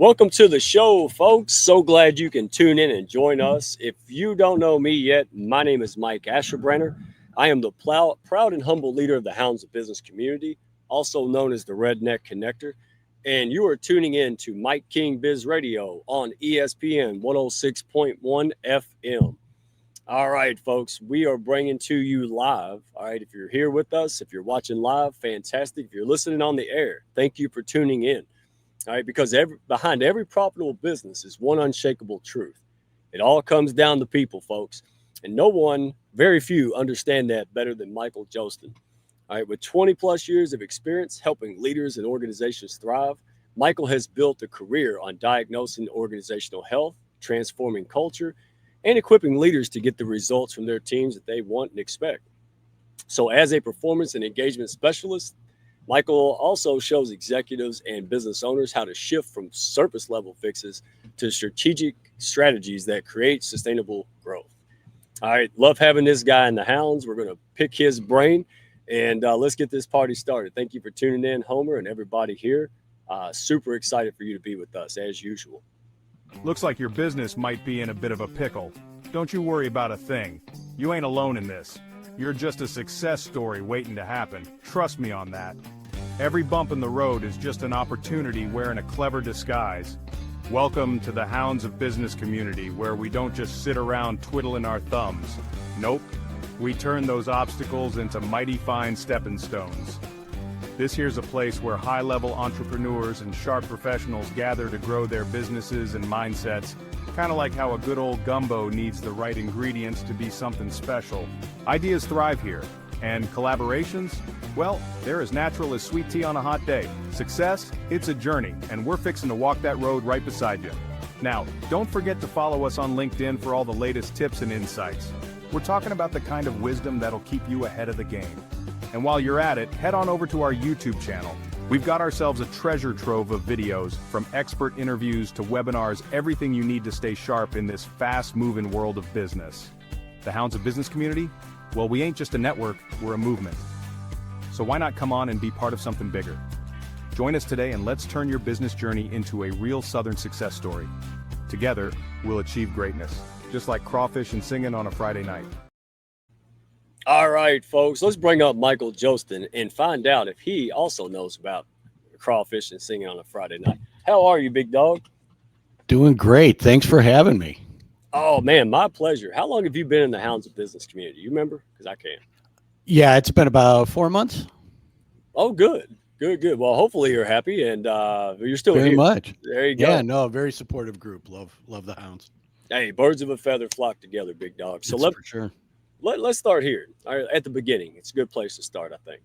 Welcome to the show, folks. So glad you can tune in and join us. If you don't know me yet, my name is Mike Asherbrenner. I am the proud and humble leader of the Hounds of Business community, also known as the Redneck Connector. And you are tuning in to Mike King Biz Radio on ESPN 106.1 FM. All right, folks, we are bringing to you live. All right, if you're here with us, if you're watching live, fantastic. If you're listening on the air, thank you for tuning in. All right, because behind every profitable business is one unshakable truth. It all comes down to people, folks. And no one, very few, understand that better than Michael Joesten. All right, with 20 plus years of experience helping leaders and organizations thrive, Michael has built a career on diagnosing organizational health, transforming culture, and equipping leaders to get the results from their teams that they want and expect. So, as a performance and engagement specialist, Michael also shows executives and business owners how to shift from surface level fixes to strategic strategies that create sustainable growth. All right, love having this guy in the Hounds. We're going to pick his brain and let's get this party started. Thank you for tuning in, Homer, and everybody here. Super excited for you to be with us as usual. Looks like your business might be in a bit of a pickle. Don't you worry about a thing. You ain't alone in this. You're just a success story waiting to happen. Trust me on that. Every bump in the road is just an opportunity wearing a clever disguise. Welcome to the Hounds of Business community, where we don't just sit around twiddling our thumbs. Nope. We turn those obstacles into mighty fine stepping stones. This here's a place where high-level entrepreneurs and sharp professionals gather to grow their businesses and mindsets, kind of like how a good old gumbo needs the right ingredients to be something special. Ideas thrive here, and collaborations, well, they're as natural as sweet tea on a hot day. Success, it's a journey, and we're fixing to walk that road right beside you. Now, don't forget to follow us on LinkedIn for all the latest tips and insights. We're talking about the kind of wisdom that'll keep you ahead of the game. And while you're at it, head on over to our YouTube channel. We've got ourselves a treasure trove of videos, from expert interviews to webinars, everything you need to stay sharp in this fast-moving world of business. The Hounds of Business community? Well, we ain't just a network, we're a movement. So why not come on and be part of something bigger? Join us today and let's turn your business journey into a real Southern success story. Together, we'll achieve greatness, just like crawfish and singing on a Friday night. All right, folks, let's bring up Michael Joesten and find out if he also knows about crawfish and singing on a Friday night. How are you, big dog? Doing great. Thanks for having me. Oh, man, my pleasure. How long have you been in the Hounds of Business community? You remember? Because I can't. Yeah, it's been about 4 months. Oh, good. Good. Well, hopefully you're happy and you're still Very here. much. There you go. Yeah, no, very supportive group. Love the Hounds. Hey, birds of a feather flock together, big dog. So for sure. Let's start here. All right, at the beginning. It's a good place to start, I think.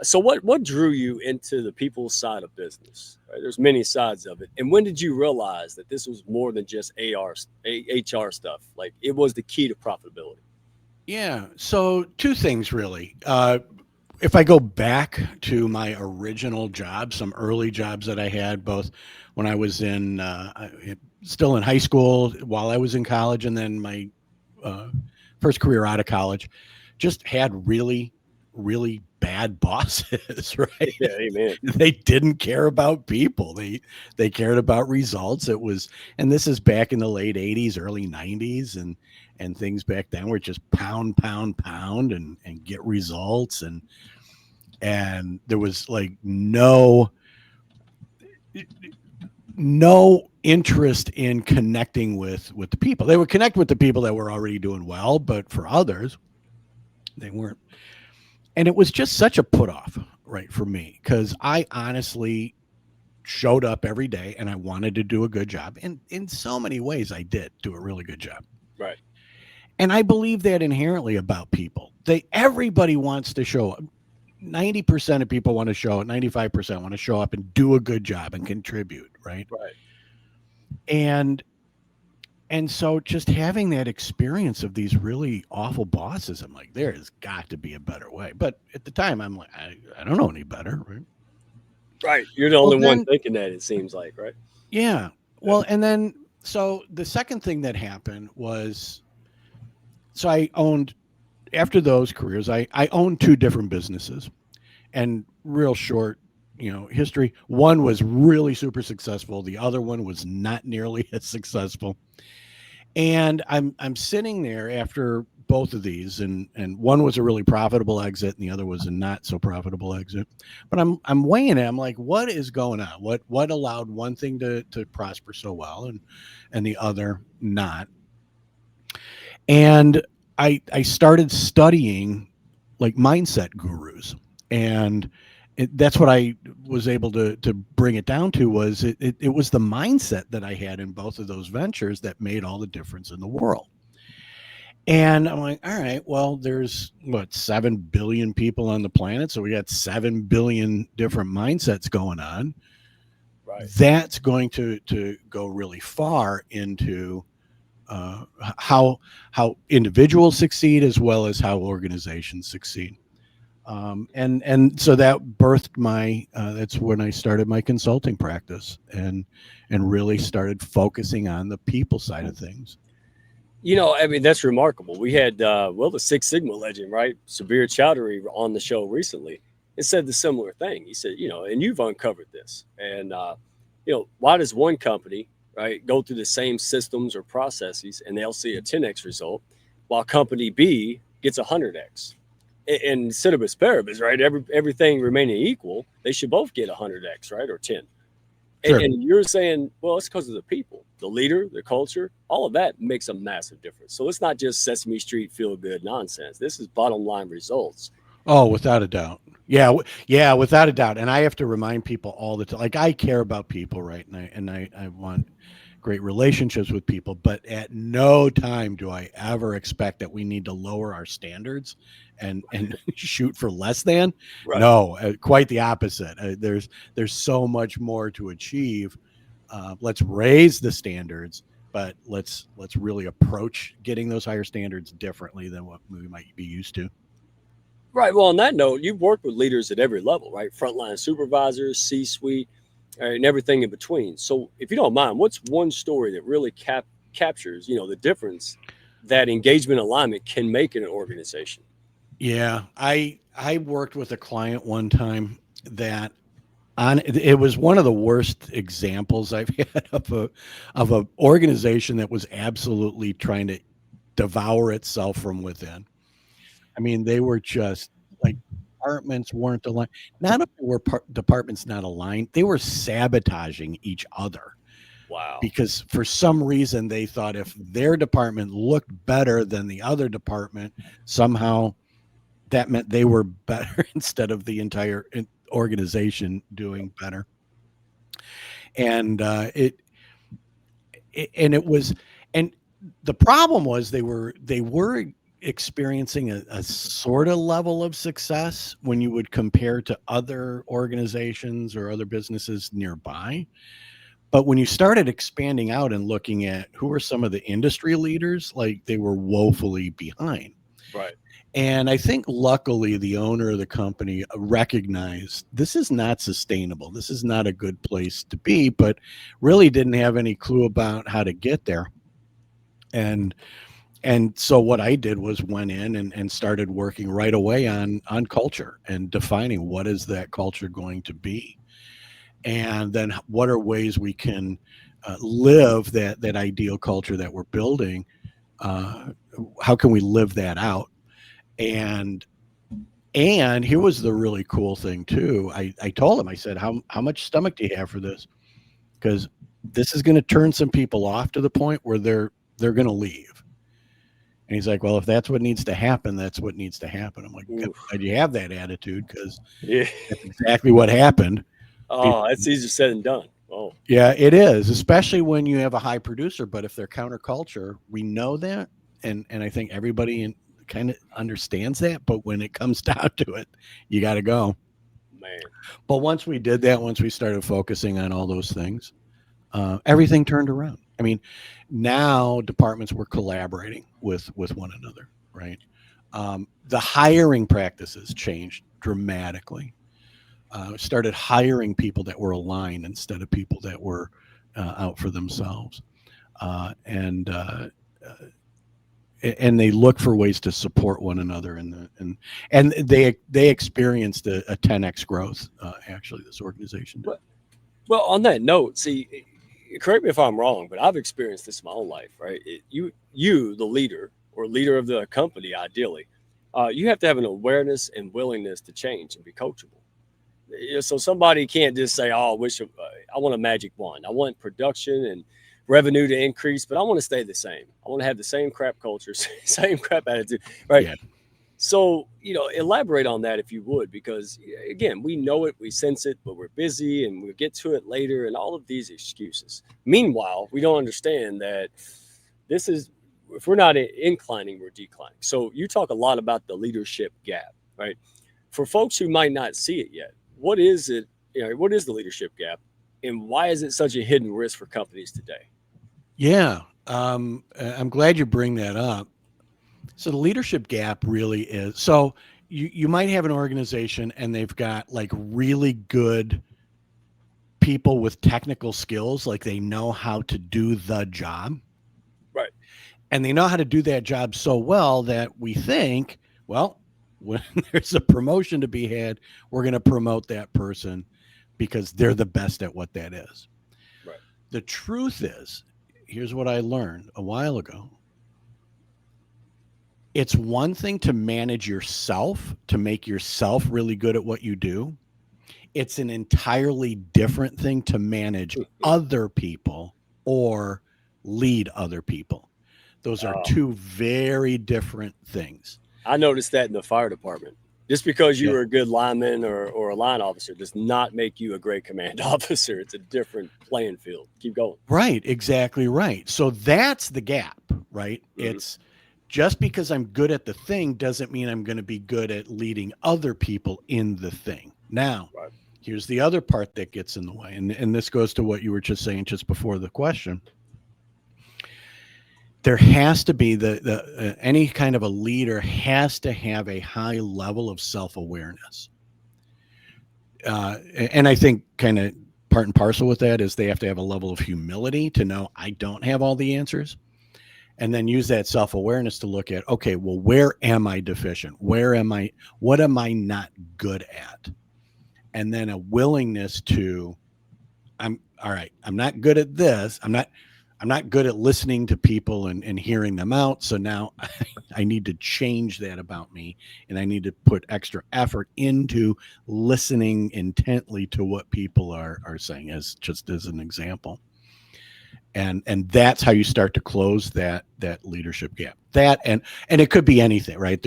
So what drew you into the people side of business? Right? There's many sides of it. And when did you realize that this was more than just HR stuff? Like, it was the key to profitability? Yeah, so two things really. If I go back to my original job, some early jobs that I had, both when I was still in high school, while I was in college, and then my first career out of college, just had really, really bad bosses, right? Yeah, amen. They didn't care about people. They cared about results. And this is back in the late 80s, early 90s, and things back then were just pound, and get results. And there was like no interest in connecting with the people. They would connect with the people that were already doing well, but for others, they weren't. And it was just such a put off, right, for me, because I honestly showed up every day and I wanted to do a good job. And in so many ways, I did do a really good job. Right. And I believe that inherently about people. Everybody wants to show up. 90% of people want to show up. 95% want to show up and do a good job and contribute, right? Right. And so just having that experience of these really awful bosses, I'm like, there has got to be a better way. But at the time, I'm like, I don't know any better, right? Right. You're the only one thinking that, it seems like, right? Yeah. Well, and then, so the second thing that happened was, so I owned, after those careers, I owned two different businesses. And real short history. One was really super successful. The other one was not nearly as successful. And I'm sitting there after both of these, and one was a really profitable exit, and the other was a not so profitable exit. But I'm weighing it. I'm like, what is going on? What allowed one thing to prosper so well, and the other not? And I started studying like mindset gurus, and that's what I was able to bring it down to. Was it was the mindset that I had in both of those ventures that made all the difference in the world. And I'm like, all right, well, there's what, 7 billion people on the planet, so we got 7 billion different mindsets going on. Right. That's going to go really far into how individuals succeed as well as how organizations succeed. And so that birthed my that's when I started my consulting practice, and really started focusing on the people side of things. I mean, that's remarkable. We had, the Six Sigma legend, right? Sabir Chowdhury on the show recently and said the similar thing. He said, and you've uncovered this. And, why does one company, right, go through the same systems or processes and they'll see a 10x result while company B gets a 100x? And instead of asparagus, right, everything remaining equal, they should both get a 100x, right, or 10. And, Sure. and you're saying, well, it's because of the people, the leader, the culture, all of that makes a massive difference. So it's not just Sesame Street feel good nonsense. This is bottom line results. Oh, without a doubt. Yeah, yeah, without a doubt. And I have to remind people all the time. Like, I care about people, right? And I want great relationships with people, but at no time do I ever expect that we need to lower our standards and shoot for less than. Right. No, quite the opposite. There's so much more to achieve. Let's raise the standards, but let's really approach getting those higher standards differently than what we might be used to. Right. Well, on that note, you've worked with leaders at every level, right? Frontline supervisors, C suite, and everything in between. So, if you don't mind, what's one story that really captures, the difference that engagement alignment can make in an organization? Yeah, I worked with a client one time that on it was one of the worst examples I've had of a organization that was absolutely trying to devour itself from within. I mean, they were just like, departments weren't aligned. Not only were departments not aligned, they were sabotaging each other Wow. because for some reason they thought if their department looked better than the other department, somehow that meant they were better instead of the entire organization doing better. And it was, and the problem was they were experiencing a sort of level of success when you would compare to other organizations or other businesses nearby. But when you started expanding out and looking at who are some of the industry leaders, like, they were woefully behind. Right. And I think luckily the owner of the company recognized this is not sustainable. This is not a good place to be, but really didn't have any clue about how to get there. And so what I did was went in and started working right away on culture and defining what is that culture going to be. And then what are ways we can live that ideal culture that we're building. Uh, how can we live that out? And here was the really cool thing too. I told him, I said, how much stomach do you have for this? Because this is going to turn some people off to the point where they're going to leave. And he's like, well, if that's what needs to happen, that's what needs to happen. I'm like, Oof. glad you have that attitude, because Yeah. that's exactly what happened. Oh, that's easier said than done. Oh, Yeah, it is, especially when you have a high producer. But if they're counterculture, we know that, and I think everybody kind of understands that. But when it comes down to it, you got to go. man. But once we did that, once we started focusing on all those things, everything turned around. I mean, now departments were collaborating with one another, right? The hiring practices changed dramatically. Started hiring people that were aligned instead of people that were out for themselves. And and they look for ways to support one another, and they experienced a 10x growth. Actually, this organization did. Well, on that note, see, correct me if I'm wrong, but I've experienced this in my own life, right? You, the leader or leader of the company, ideally, you have to have an awareness and willingness to change and be coachable. So somebody can't just say, "Oh, I want a magic wand. I want production and revenue to increase, but I want to stay the same. I want to have the same crap culture, same crap attitude." Right? Yeah. So, elaborate on that if you would, because again, we know it, we sense it, but we're busy and we'll get to it later and all of these excuses. Meanwhile, we don't understand that this is, if we're not inclining, we're declining. So, you talk a lot about the leadership gap, right? For folks who might not see it yet, what is it? What is the leadership gap and why is it such a hidden risk for companies today? Yeah. I'm glad you bring that up. So the leadership gap really is, so you might have an organization and they've got like really good people with technical skills, like they know how to do the job. Right. And they know how to do that job so well that we think, well, when there's a promotion to be had, we're going to promote that person because they're the best at what that is. Right. The truth is, here's what I learned a while ago. It's one thing to manage yourself, to make yourself really good at what you do. It's an entirely different thing to manage other people or lead other people. Those are Uh, two very different things. I noticed that in the fire department. Just because you Yeah. were a good lineman or a line officer does not make you a great command officer. It's a different playing field. Keep going. Right, exactly right. So that's the gap, right? Mhm. It's just because I'm good at the thing doesn't mean I'm going to be good at leading other people in the thing. Now, Right. here's the other part that gets in the way. And this goes to what you were just saying just before the question. There has to be any kind of a leader has to have a high level of self-awareness. And I think kind of part and parcel with that is they have to have a level of humility to know I don't have all the answers. And then use that self-awareness to look at, okay, well, where am I deficient? What am I not good at? And then a willingness to, I'm all right, I'm not good at this. I'm not good at listening to people and hearing them out. So now I need to change that about me. And I need to put extra effort into listening intently to what people are saying, as just as an example. And that's how you start to close that leadership gap. That and it could be anything, right?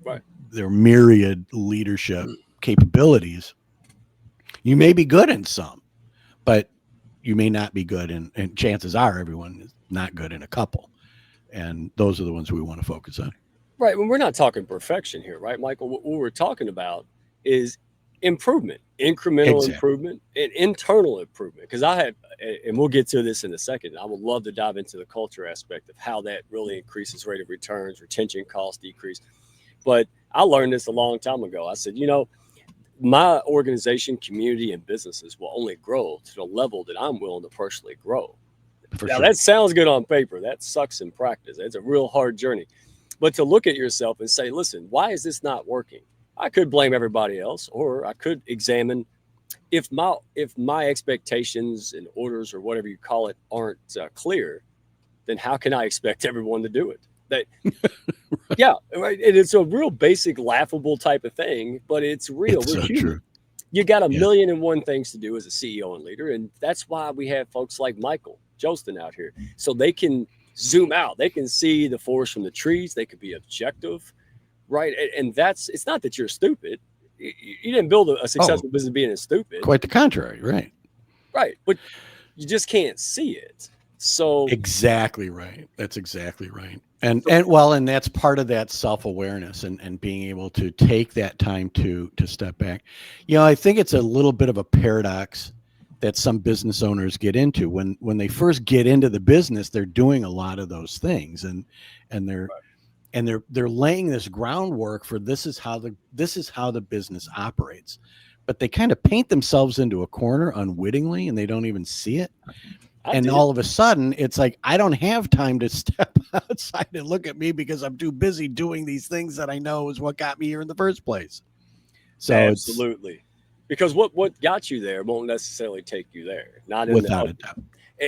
Right. There are myriad leadership capabilities. You may be good in some, but you may not be good in, and chances are everyone is not good in a couple. And those are the ones we want to focus on. Right. When we're not talking perfection here, right, Michael? What we're talking about is improvement, incremental Exactly. improvement, and internal improvement. Because and we'll get to this in a second. I would love to dive into the culture aspect of how that really increases rate of returns, retention costs decrease. But I learned this a long time ago. I said, my organization, community, and businesses will only grow to the level that I'm willing to personally grow. For Now, sure. that sounds good on paper. That sucks in practice. It's a real hard journey. But to look at yourself and say, listen, why is this not working? I could blame everybody else, or I could examine if my expectations and orders or whatever you call it aren't clear, then how can I expect everyone to do it? That yeah, right. And it's a real basic, laughable type of thing, but it's real. It's We're so human. true. You got a Yeah. million and one things to do as a CEO and leader, and that's why we have folks like Michael Joesten out here, so they can zoom out. They can see the forest from the trees. They could be objective, right? And that's it's not that you're stupid. You didn't build a Oh, successful business being stupid, quite the contrary. Right. right? But you just can't see it. So, Exactly right. That's exactly right. And so and that's part of that self-awareness and being able to take that time to step back. I think it's a little bit of a paradox that some business owners get into when they first get into the business, they're doing a lot of those things and they're laying this groundwork for this is how the business operates. But they kind of paint themselves into a corner unwittingly and they don't even see it. I And did. all of a sudden, it's like, I don't have time to step outside and look at me because I'm too busy doing these things that I know is what got me here in the first place. So it's Absolutely. Because what got you there won't necessarily take you there. Not in the without a doubt.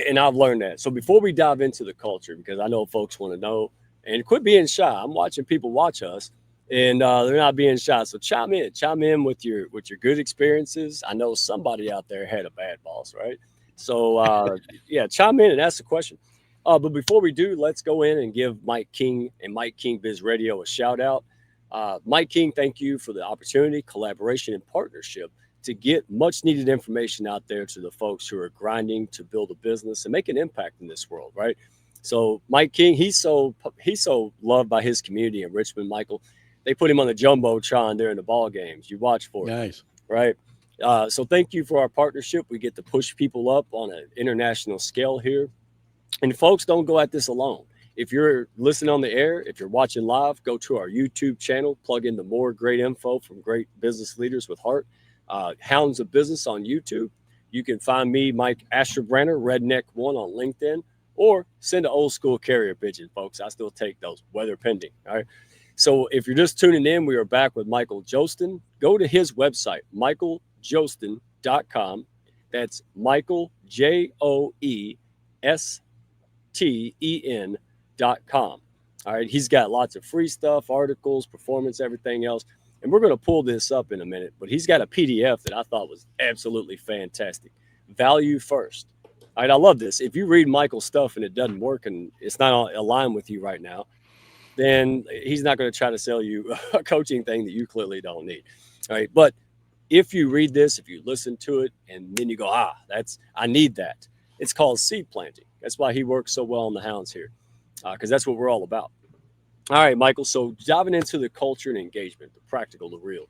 and I've learned that. So before we dive into the culture, because I know folks want to know, and quit being shy. I'm watching people watch us, and they're not being shy. So chime in with your good experiences. I know somebody out there had a bad boss, right? So yeah, chime in and ask the question. But before we do, let's go in and give Mike King and Mike King Biz Radio a shout out. Mike King, thank you for the opportunity, collaboration, and partnership to get much needed information out there to the folks who are grinding to build a business and make an impact in this world, right? So Mike King, he's so loved by his community in Richmond. Michael, they put him on the jumbotron during the ball games. You watch for it, Nice. right? So thank you for our partnership. We get to push people up on an international scale here, and folks, don't go at this alone. If you're listening on the air, if you're watching live, go to our YouTube channel, plug into more great info from great business leaders with heart. Hounds of Business on YouTube. You can find me, Mike Asherbrenner, Redneck1 on LinkedIn, or send an old school carrier pigeon, folks. I still take those, weather pending. All right. So if you're just tuning in, we are back with Michael Joesten. Go to his website, michaeljoesten.com. That's Michael, JOESTEN.com. All right. He's got lots of free stuff, articles, performance, everything else. And we're going to pull this up in a minute, but he's got a PDF that I thought was absolutely fantastic. Value first. All right. I love this. If you read Michael's stuff and it doesn't work and it's not aligned with you right now, then he's not going to try to sell you a coaching thing that you clearly don't need. All right. But if you read this, if you listen to it, and then you go, I need that. It's called seed planting. That's why he works so well on the Hounds here, because that's what we're all about. All right, Michael. So diving into the culture and engagement, the practical, the real. All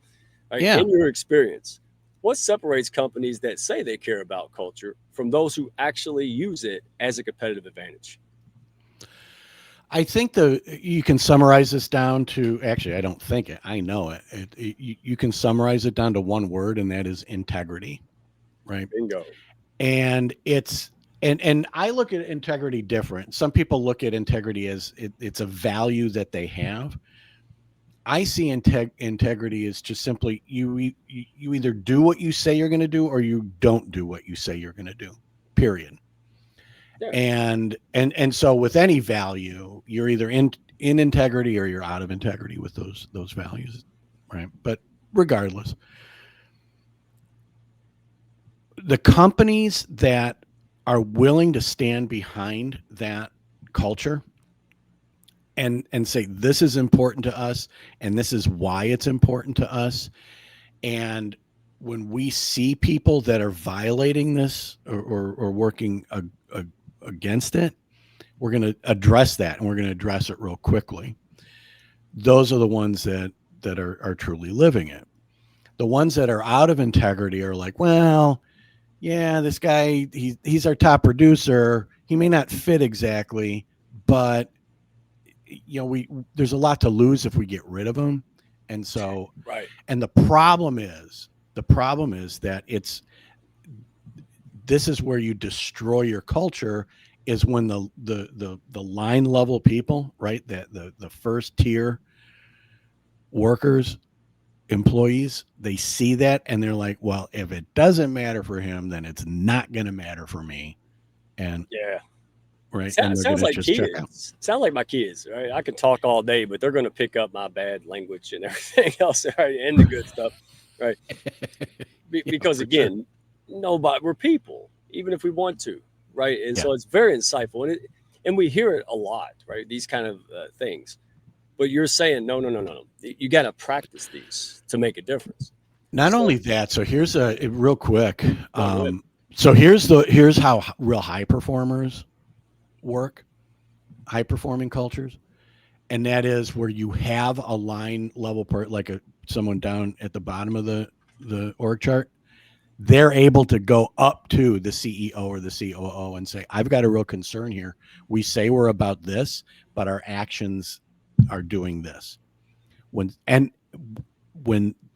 right, Yeah. in your experience, what separates companies that say they care about culture from those who actually use it as a competitive advantage? I think you can summarize this down to, actually, I don't think it, I know you can summarize it down to one word, and that is integrity, right? Bingo. And and I look at integrity different. Some people look at integrity as it's a value that they have. I see integrity as just simply you either do what you say you're going to do, or you don't do what you say you're going to do. Period. Yeah. And so with any value, you're either in integrity or you're out of integrity with those values, right? But regardless, the companies that are willing to stand behind that culture and say, this is important to us and this is why it's important to us, and when we see people that are violating this or working against it, we're going to address that, and we're going to address it real quickly. Those are the ones that are truly living it. The ones that are out of integrity are like, well, yeah, this guy, he's our top producer. He may not fit exactly, but there's a lot to lose if we get rid of him. And so, Right. and the problem is that this is where you destroy your culture, is when the line level people, right, that the first tier workers, employees, they see that and they're like, well, if it doesn't matter for him, then it's not going to matter for me. And Yeah. right, and they're going Sounds to like just check out. kids. Sound like my kids, right? I can talk all day, but they're going to pick up my bad language and everything else, right? And the good stuff, right? Yeah, Because for sure. again, nobody, we're people, even if we want to, right? And Yeah. so it's very insightful, and we hear it a lot, right? These kind of things. But you're saying no, no, no, no. You got to practice these to make a difference. Not So only that, so here's a real quick. no, go ahead. So here's how real high performers work, high performing cultures, and that is where you have a line level part, like someone down at the bottom of the org chart. They're able to go up to the CEO or the COO and say, I've got a real concern here. We say we're about this, but our actions are doing this. When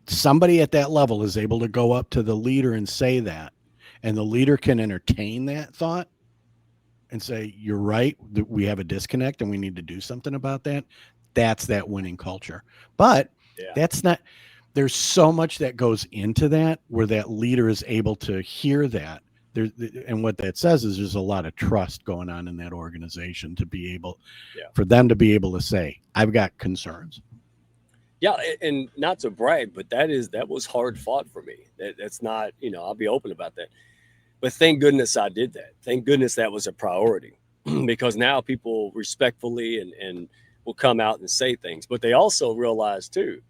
somebody at that level is able to go up to the leader and say that, and the leader can entertain that thought, and say, you're right, we have a disconnect and we need to do something about that. That's that winning culture. But Yeah. that's not, there's so much that goes into that where that leader is able to hear that. There, and what that says is there's a lot of trust going on in that organization to be able, Yeah. for them to be able to say, I've got concerns. Yeah, and not to brag, but that was hard fought for me. That's not, I'll be open about that. But thank goodness I did that. Thank goodness that was a priority because now people respectfully and will come out and say things. But they also realize too,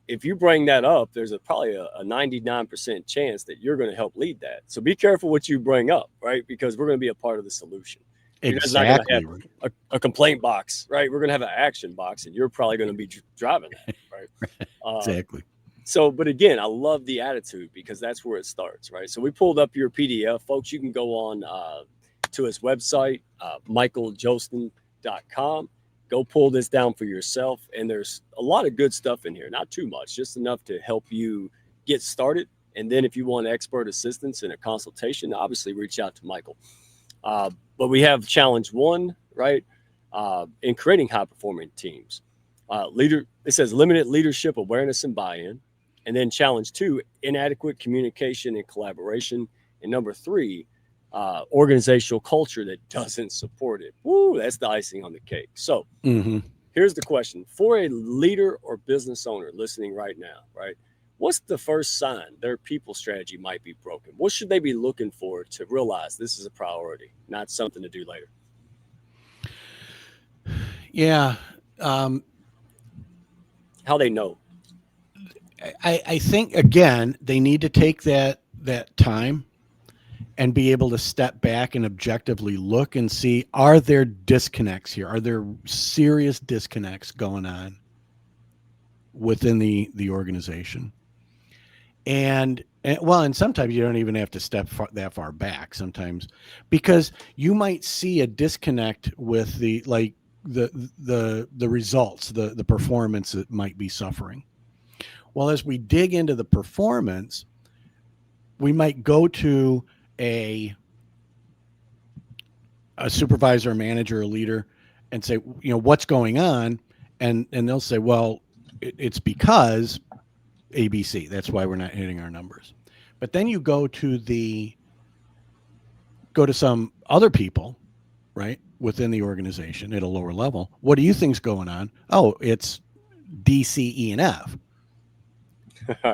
if you bring that up, there's probably a 99% chance that you're going to help lead that. So be careful what you bring up, right? Because we're going to be a part of the solution. You're just not going to have Exactly. a complaint box, right? We're going to have an action box, and you're probably going to be driving that, right? Exactly. So, but again, I love the attitude because that's where it starts, right? So we pulled up your PDF, folks. You can go on to his website, michaeljoesten.com. Go pull this down for yourself. And there's a lot of good stuff in here, not too much, just enough to help you get started. And then if you want expert assistance and a consultation, obviously reach out to Michael. But we have challenge one, right? In creating high performing teams. It says limited leadership awareness and buy-in. And then challenge two, inadequate communication and collaboration. And number three, organizational culture that doesn't support it. Woo, that's the icing on the cake. So here's the question for a leader or business owner listening right now, right? What's the first sign their people strategy might be broken? What should they be looking for to realize this is a priority, not something to do later? Yeah. How they know? I think again they need to take that time and be able to step back and objectively look and see, are there disconnects here? Are there serious disconnects going on within the organization? And sometimes you don't even have to step that far back sometimes, because you might see a disconnect with the results, the performance that might be suffering. Well, as we dig into the performance, we might go to a supervisor, a manager, a leader, and say, what's going on? And they'll say, well, it's because ABC. That's why we're not hitting our numbers. But then you go to some other people, right, within the organization at a lower level. What do you think's going on? Oh, it's D, C, E, and F.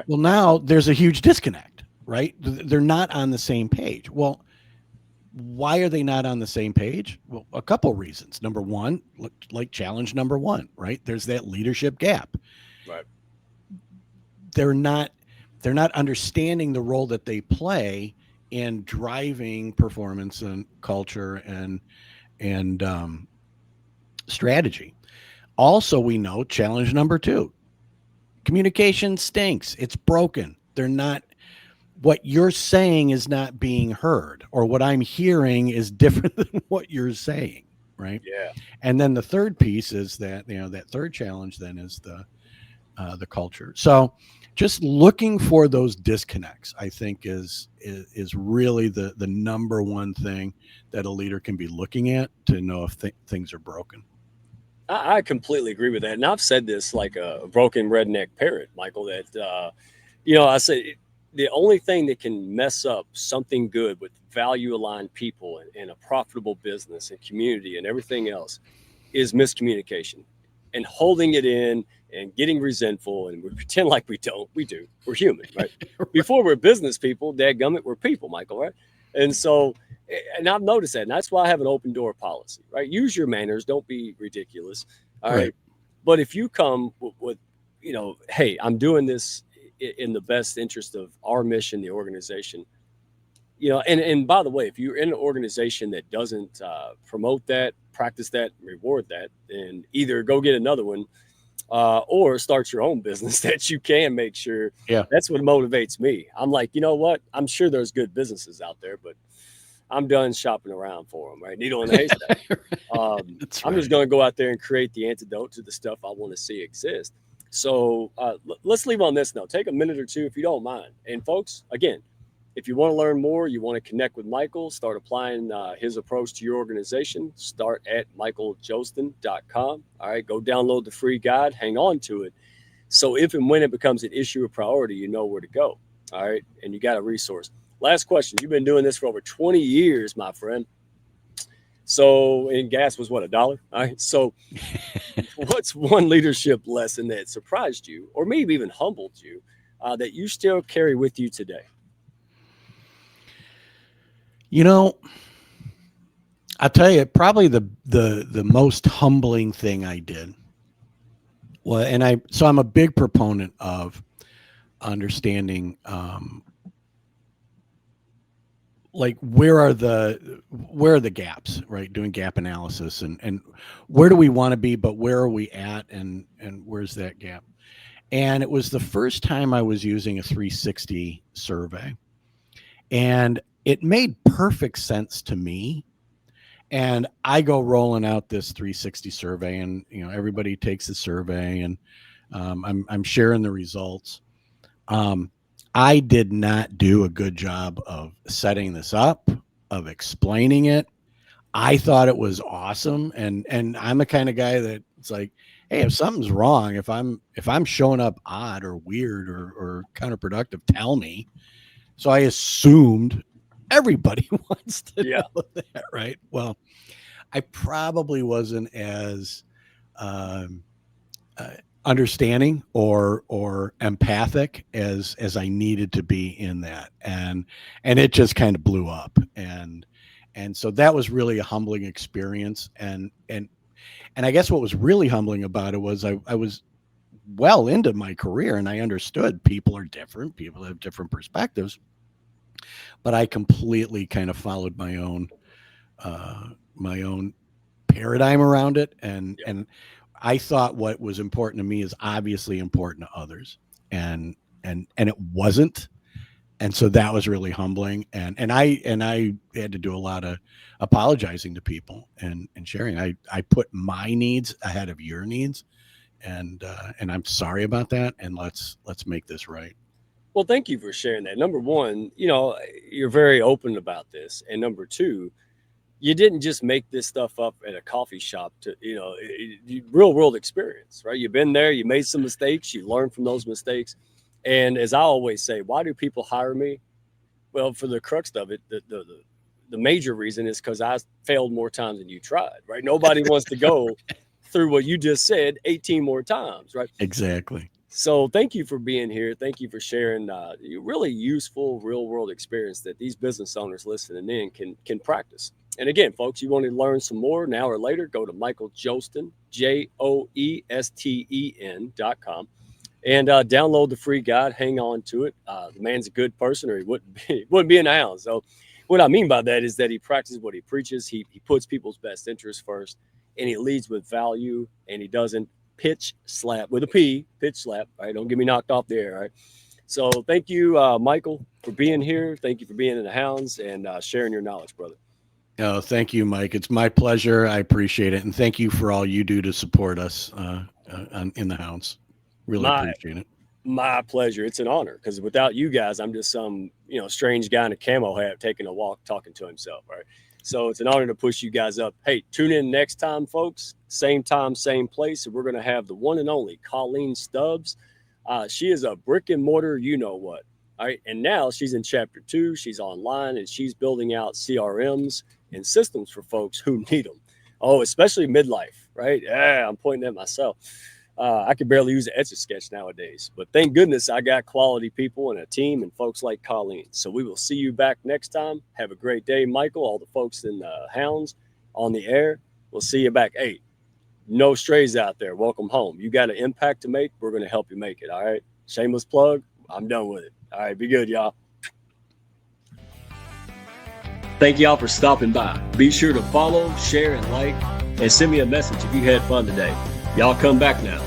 Well, now there's a huge disconnect, right? They're not on the same page. Well, why are they not on the same page? Well, a couple reasons. Number one, like challenge number one, right? There's that leadership gap. Right. They're not understanding the role that they play in driving performance and culture and strategy. Also, we know challenge number two, communication stinks. It's broken. They're not, what you're saying is not being heard, or what I'm hearing is different than what you're saying. Right. Yeah. And then the third piece is that, that third challenge then is the culture. So just looking for those disconnects, I think is really the number one thing that a leader can be looking at to know if things are broken. I completely agree with that. And I've said this like a broken redneck parrot, Michael, that, I say the only thing that can mess up something good with value aligned people and a profitable business and community and everything else is miscommunication and holding it in and getting resentful. And we pretend like we don't. We do. We're human, right? Right. Before we're business people, dadgummit, we're people, Michael, right? And so, and I've noticed that. And that's why I have an open door policy, right? Use your manners. Don't be ridiculous. All right. Right. But if you come with hey, I'm doing this in the best interest of our mission, the organization, and by the way, if you're in an organization that doesn't promote that, practice that, reward that, then either go get another one or start your own business that you can make sure. Yeah. That's what motivates me. I'm like, you know what? I'm sure there's good businesses out there, but I'm done shopping around for them, right? Needle in the haystack. That's I'm right. just going to go out there and create the antidote to the stuff I want to see exist. So let's leave on this note. Take a minute or two if you don't mind. And folks, again, If you want to learn more, you want to connect with Michael, start applying his approach to your organization, start at michaeljoesten.com. All right, go download the free guide, hang on to it. So if and when it becomes an issue or priority, you know where to go. All right, and you got a resource. Last question. You've been doing this for over 20 years, my friend. So, and gas was what, $1? All right. So, what's one leadership lesson that surprised you, or maybe even humbled you, that you still carry with you today? You know, I'll tell you, probably the most humbling thing I did. Well, I'm a big proponent of understanding, like where are the gaps, right? Doing gap analysis and where do we want to be, but where are we at, and where's that gap? And it was the first time I was using a 360 survey, and it made perfect sense to me. And I go rolling out this 360 survey, and everybody takes the survey, and I'm sharing the results. I did not do a good job of setting this up, of explaining it. I thought it was awesome, and I'm the kind of guy that it's like, hey, if something's wrong, if I'm showing up odd or weird or counterproductive, tell me. So I assumed everybody wants to know that, right? Well, I probably wasn't as understanding or empathic as I needed to be in that, and it just kind of blew up, and so that was really a humbling experience, and I guess what was really humbling about it was I was well into my career, and I understood people are different, people have different perspectives, but I completely kind of followed my own paradigm around it, and I thought what was important to me is obviously important to others, and it wasn't, and so that was really humbling, and I had to do a lot of apologizing to people and sharing. I put my needs ahead of your needs, and I'm sorry about that, and let's make this right. Well, thank you for sharing that. Number one, you're very open about this, and number two, you didn't just make this stuff up at a coffee shop to, real world experience, right? You've been there, you made some mistakes, you learned from those mistakes. And as I always say, why do people hire me? Well, for the crux of it, the major reason is because I failed more times than you tried, right? Nobody wants to go through what you just said 18 more times, right? Exactly. So thank you for being here. Thank you for sharing really useful real world experience that these business owners listening in can practice. And again, folks, you want to learn some more now or later, go to Michael Joesten, JOESTEN.com, and download the free guide. Hang on to it. The man's a good person, or he wouldn't be in the house. So what I mean by that is that he practices what he preaches. He puts people's best interests first, and he leads with value, and he doesn't pitch slap with a P, pitch slap. All right, don't get me knocked off the air. All right. So thank you, Michael, for being here. Thank you for being in the Hounds and sharing your knowledge, brother. Oh, thank you, Mike. It's my pleasure. I appreciate it. And thank you for all you do to support us in the Hounds. Really appreciate it. My pleasure. It's an honor, because without you guys, I'm just some, strange guy in a camo hat taking a walk, talking to himself. Right. So it's an honor to push you guys up. Hey, tune in next time, folks. Same time, same place. And we're going to have the one and only Colleen Stubbs. She is a brick and mortar, you know what. All right. And now she's in chapter 2. She's online, and she's building out CRMs and systems for folks who need them. Oh, especially midlife, right? Yeah, I'm pointing at myself. I could barely use an Etch-a-Sketch nowadays, but thank goodness I got quality people and a team and folks like Colleen. So we will see you back next time. Have a great day, Michael, all the folks in the Hounds on the air. We'll see you back. Hey, no strays out there. Welcome home. You got an impact to make. We're going to help you make it. All right. Shameless plug. I'm done with it. All right. Be good, y'all. Thank y'all for stopping by. Be sure to follow, share, and like, and send me a message if you had fun today. Y'all come back now.